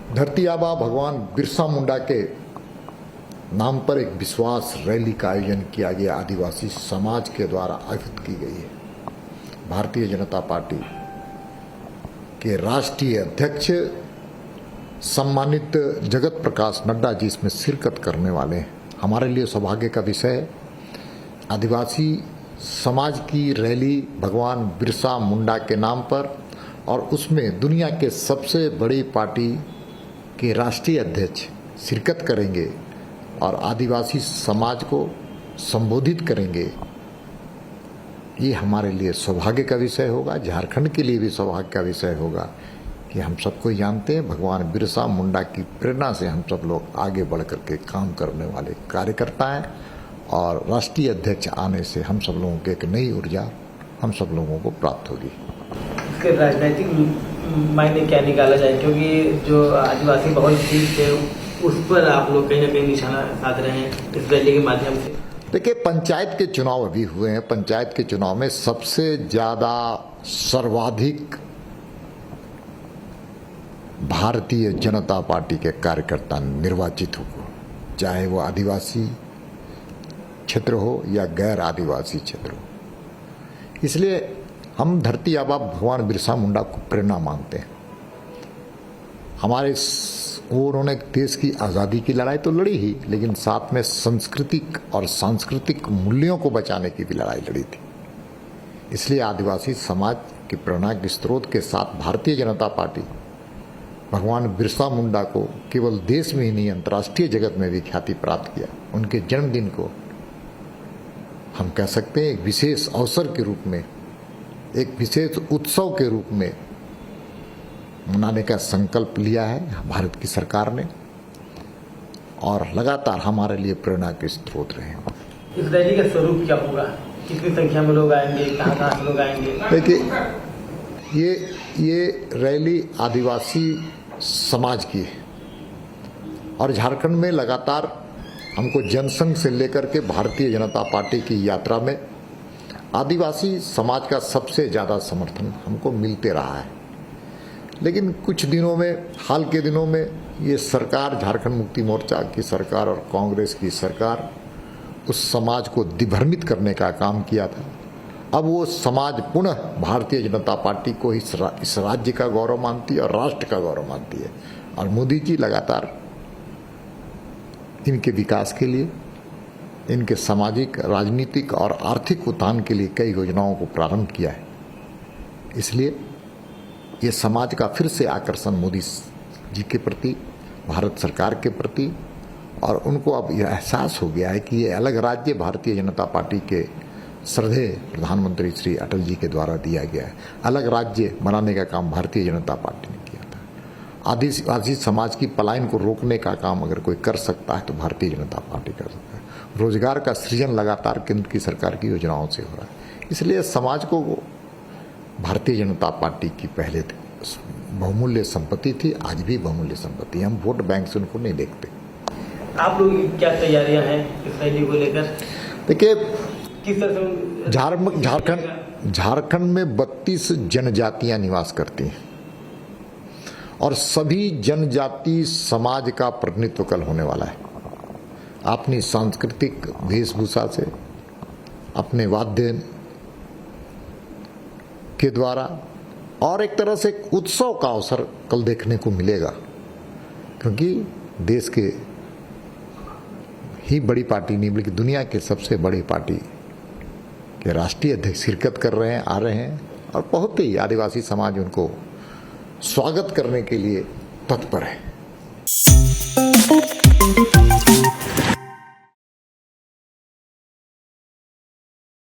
धरती आबा भगवान बिरसा मुंडा के नाम पर एक विश्वास रैली का आयोजन किया गया, आदिवासी समाज के द्वारा आयोजित की गई है। भारतीय जनता पार्टी के राष्ट्रीय अध्यक्ष सम्मानित जगत प्रकाश नड्डा जी इसमें शिरकत करने वाले हैं। हमारे लिए सौभाग्य का विषय है। आदिवासी समाज की रैली भगवान बिरसा मुंडा के नाम पर, और उसमें दुनिया के सबसे बड़ी पार्टी के राष्ट्रीय अध्यक्ष शिरकत करेंगे और आदिवासी समाज को संबोधित करेंगे। ये हमारे लिए सौभाग्य का विषय होगा, झारखंड के लिए भी सौभाग्य का विषय होगा कि हम सबको जानते हैं भगवान बिरसा मुंडा की प्रेरणा से हम सब लोग आगे बढ़ करके काम करने वाले कार्यकर्ता हैं, और राष्ट्रीय अध्यक्ष आने से हम सब लोगों को एक नई ऊर्जा हम सब लोगों को प्राप्त होगी। इसके राजनीतिक मायने क्या निकाला जाए, क्योंकि जो आदिवासी बहुल सीट है उस पर आप लोग कहीं ना कहीं निशाना साध रहे हैं इस रैली के माध्यम से। देखिए, पंचायत के चुनाव अभी हुए हैं। पंचायत के चुनाव में सबसे ज्यादा सर्वाधिक भारतीय जनता पार्टी के कार्यकर्ता निर्वाचित हुए, चाहे वो आदिवासी क्षेत्र हो या गैर आदिवासी क्षेत्र हो। इसलिए हम धरती आबा भगवान बिरसा मुंडा को प्रेरणा मानते हैं। उन्होंने देश की आज़ादी की लड़ाई तो लड़ी ही, लेकिन साथ में सांस्कृतिक और सांस्कृतिक मूल्यों को बचाने की भी लड़ाई लड़ी थी। इसलिए आदिवासी समाज की प्रेरणा के स्रोत के साथ भारतीय जनता पार्टी भगवान बिरसा मुंडा को केवल देश में ही नहीं, अंतर्राष्ट्रीय जगत में भी ख्याति प्राप्त किया। उनके जन्मदिन को हम कह सकते हैं एक विशेष अवसर के रूप में, एक विशेष उत्सव के रूप में मनाने का संकल्प लिया है भारत की सरकार ने, और लगातार हमारे लिए प्रेरणा के स्रोत रहे हैं। इस रैली का स्वरूप क्या होगा, कितनी संख्या में लोग आएंगे, कहाँ से लोग आएंगे? देखिए, ये रैली आदिवासी समाज की है, और झारखंड में लगातार हमको जनसंघ से लेकर के भारतीय जनता पार्टी की यात्रा में आदिवासी समाज का सबसे ज़्यादा समर्थन हमको मिलते रहा है। लेकिन कुछ दिनों में, हाल के दिनों में, ये सरकार, झारखंड मुक्ति मोर्चा की सरकार और कांग्रेस की सरकार उस समाज को दिग्भ्रमित करने का काम किया था। अब वो समाज पुनः भारतीय जनता पार्टी को इस राज्य का गौरव मानती है और राष्ट्र का गौरव मानती है, और मोदी जी लगातार इनके विकास के लिए, इनके सामाजिक, राजनीतिक और आर्थिक उत्थान के लिए कई योजनाओं को प्रारंभ किया है। इसलिए ये समाज का फिर से आकर्षण मोदी जी के प्रति, भारत सरकार के प्रति, और उनको अब यह एहसास हो गया है कि ये अलग राज्य भारतीय जनता पार्टी के श्रद्धेय प्रधानमंत्री श्री अटल जी के द्वारा दिया गया है। अलग राज्य बनाने का काम भारतीय जनता पार्टी ने किया था। आदिवासी समाज की पलायन को रोकने का काम अगर कोई कर सकता है तो भारतीय जनता पार्टी कर सकता है। रोजगार का सृजन लगातार केंद्र की सरकार की योजनाओं से हो रहा है। इसलिए समाज को भारतीय जनता पार्टी की पहले बहुमूल्य संपत्ति थी, आज भी बहुमूल्य संपत्ति। हम वोट बैंक से उनको नहीं देखते। आप लोग की क्या तैयारियां हैं इस रैली को लेकर? देखिए, किस तरह से झारखंड में 32 जनजातियां निवास करती हैं, और सभी जनजाति समाज का प्रतिनिधित्व कल होने वाला है। अपनी सांस्कृतिक वेशभूषा से, अपने वाद्य के द्वारा, और एक तरह से एक उत्सव का अवसर कल देखने को मिलेगा, क्योंकि देश के ही बड़ी पार्टी नहीं बल्कि दुनिया के सबसे बड़ी पार्टी के राष्ट्रीय अध्यक्ष शिरकत कर रहे हैं, आ रहे हैं, और बहुत ही आदिवासी समाज उनको स्वागत करने के लिए तत्पर है।